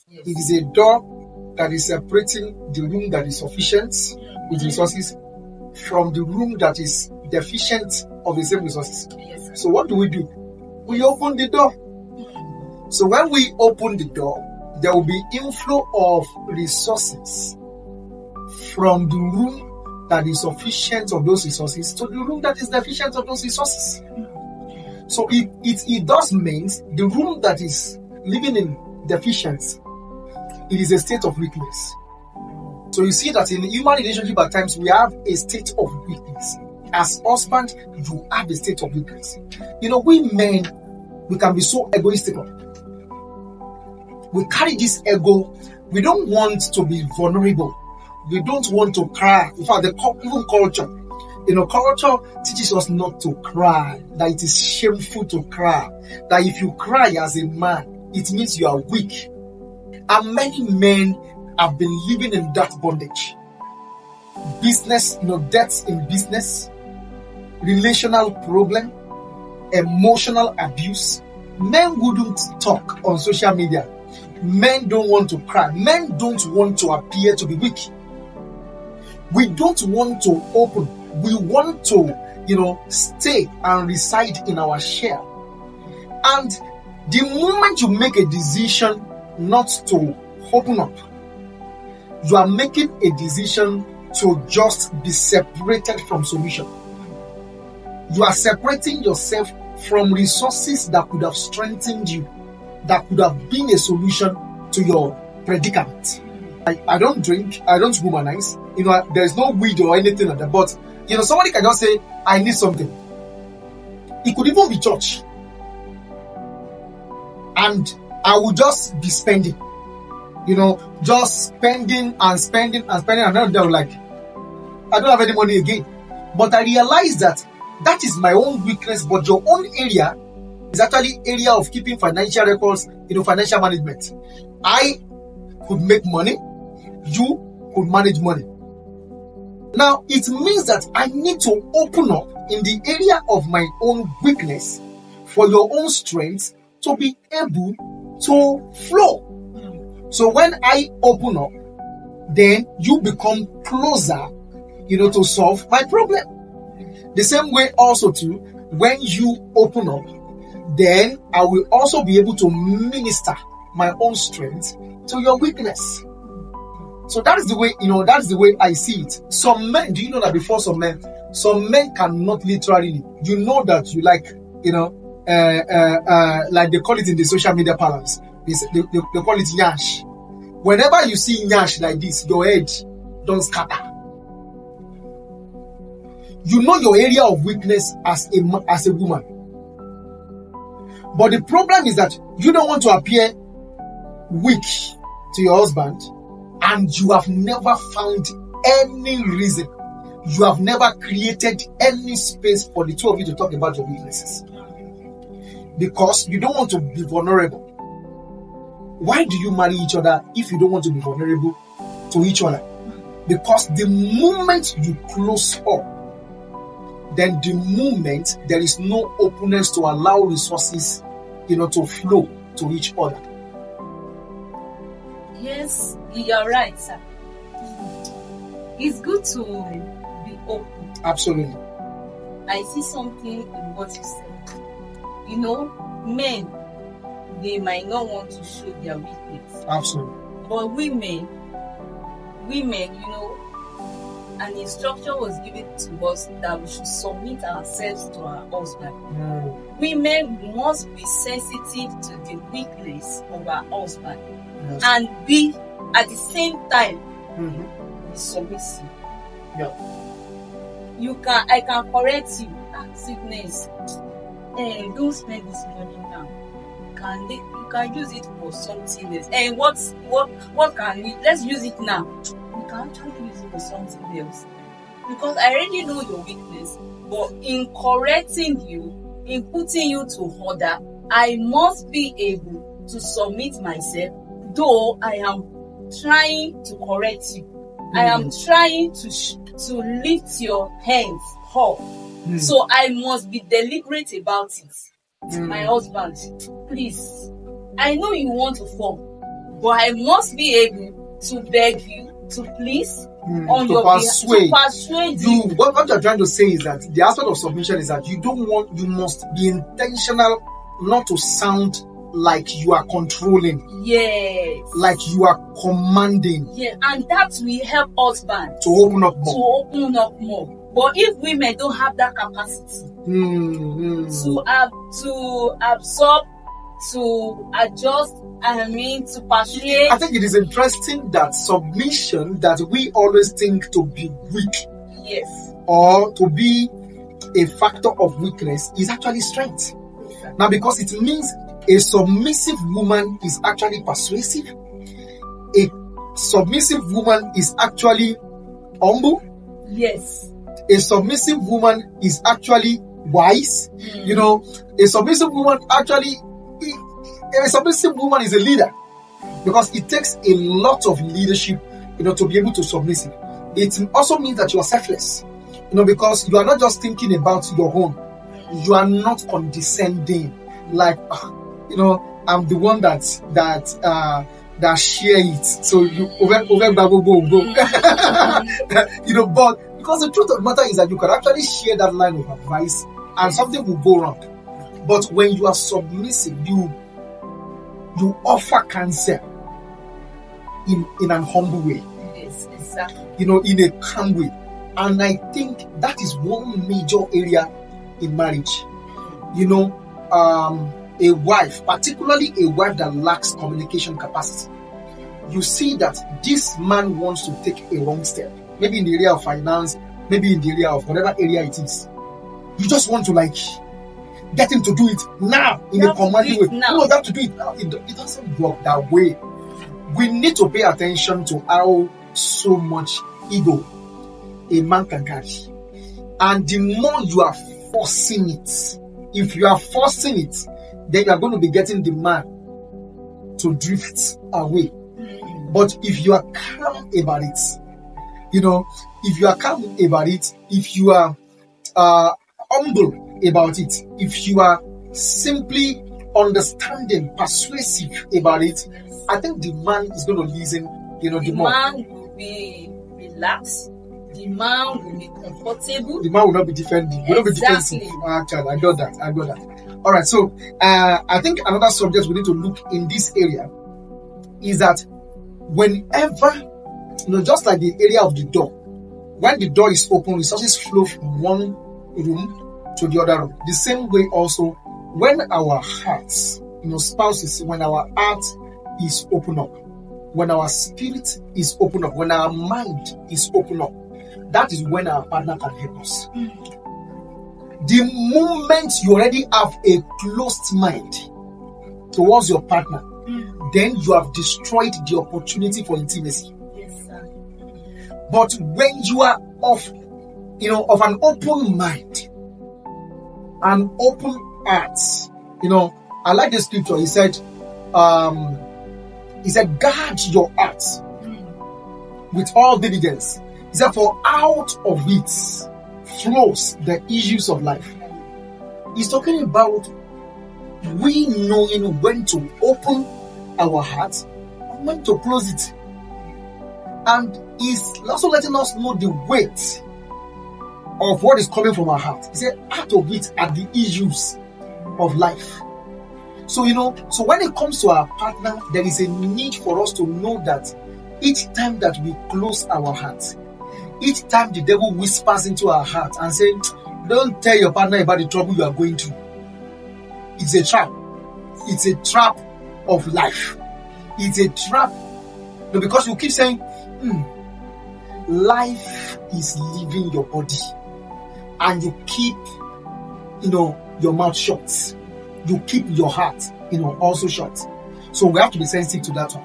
Yes. It is a door that is separating the room that is sufficient with resources from the room that is deficient of the same resources. Yes. So what do? We open the door. So when we open the door, there will be inflow of resources from the room that is sufficient of those resources to the room that is deficient of those resources. So it does mean the room that is living in deficiency, it is a state of weakness. So you see that in human relationship at times we have a state of weakness. As husband, you have a state of weakness. We men, we can be so egoistical. We carry this ego. We don't want to be vulnerable. We don't want to cry. In fact, even culture, culture teaches us not to cry, that it is shameful to cry, that if you cry as a man, it means you are weak. And many men have been living in that bondage. Business, debts in business, relational problem, emotional abuse. Men wouldn't talk on social media. Men don't want to cry. Men don't want to appear to be weak. We don't want to open. We want to, stay and reside in our shell. And the moment you make a decision not to open up, you are making a decision to just be separated from solution. You are separating yourself from resources that could have strengthened you, that could have been a solution to your predicament. I don't drink, I don't womanize, there's no weed or anything like that, but somebody can just say, I need something. It could even be church. And I will just be spending, just spending and spending and spending, and then they're like, I don't have any money again. But I realize that is my own weakness, but your own area is actually area of keeping financial records, financial management. I could make money, you could manage money. Now, it means that I need to open up in the area of my own weakness for your own strength to be able to flow. So when I open up, then you become closer, to solve my problem. The same way also too, when you open up, then I will also be able to minister my own strength to your weakness. So that is the way, that is the way I see it. Some men, do you know that before some men cannot literally, that you like, like they call it in the social media parlance, they call it nyash. Whenever you see nyash like this, your head don't scatter. You know your area of weakness as a woman. But the problem is that you don't want to appear weak to your husband, and you have never found any reason. You have never created any space for the two of you to talk about your weaknesses. Because you don't want to be vulnerable. Why do you marry each other if you don't want to be vulnerable to each other? Because the moment you close up, then the moment there is no openness to allow resources, to flow to each other. Yes, you're right, sir. It's good to be open. Absolutely. I see something in what you said. Men, they might not want to show their weakness. Absolutely. But women, an instruction was given to us that we should submit ourselves to our husband. Women must be sensitive to the weakness of our husband, yes, and be at the same time be submissive. Yeah. I can correct you. Sickness. Don't spend this money now. You can use it for something else. And what can we? Let's use it now. We can actually use it for something else. Because I already know your weakness. But in correcting you, in putting you to order, I must be able to submit myself. Though I am trying to correct you, I am trying to lift your hands up. So I must be deliberate about it. My husband, please, I know you want to fall, but I must be able to beg you, to please, on to your persuade. behalf, to persuade You, you. what you're trying to say is that the aspect of submission is that you must be intentional not to sound like you are controlling, Yes. like you are commanding. Yeah, and that will help husbands To open up more. to open up more. But if women don't have that capacity to absorb, to adjust, to persuade. I think it is interesting that submission that we always think to be weak, yes, or to be a factor of weakness is actually strength. Now, because it means a submissive woman is actually persuasive. A submissive woman is actually humble. Yes. A submissive woman is actually wise. You know, a submissive woman is a leader, because it takes a lot of leadership, to be able to submissive. It also means that you are selfless, because you are not just thinking about your own. You are not condescending, like, I'm the one that share it. So you over but because the truth of the matter is that you can actually share that line of advice and something will go wrong. But when you are submissive, you offer counsel in an humble way. Yes, exactly. In a calm way. And I think that is one major area in marriage. A wife, particularly a wife that lacks communication capacity, you see that this man wants to take a wrong step, maybe in the area of finance, maybe in the area of whatever area it is. You just want to get him to do it now in a commanding way. No, you have to do it now. It doesn't work that way. We need to pay attention to how so much ego a man can carry. And the more you are forcing it, if you are forcing it, then you are going to be getting the man to drift away. But if you are calm about it, if you are calm about it, if you are humble about it, if you are simply understanding, persuasive about it, I think the man is going to listen, the more. The man will be relaxed. The man will be comfortable. The man will not be defending. Will not be defensive. Actually, I got that. All right. So, I think another subject we need to look in this area is that whenever, just like the area of the door, when the door is open, resources flow from one room to the other room. The same way also, when our hearts, spouses, when our heart is open up, when our spirit is open up, when our mind is open up, that is when our partner can help us. The moment you already have a closed mind towards your partner, then you have destroyed the opportunity for intimacy. Yes, sir. But when you are of an open mind, an open heart, I like the scripture. He said, guard your heart with all diligence. He said, for out of it flows the issues of life. He's talking about we knowing when to open our heart and when to close it. And he's also letting us know the weight of what is coming from our heart. He said, out of it are the issues of life. So, so when it comes to our partner, there is a need for us to know that each time that we close our heart, each time the devil whispers into our heart and says, don't tell your partner about the trouble you are going through. It's a trap. It's a trap of life. It's a trap. No, because you keep saying, life is leaving your body. And you keep, your mouth shut. You keep your heart, also shut. So we have to be sensitive to that one.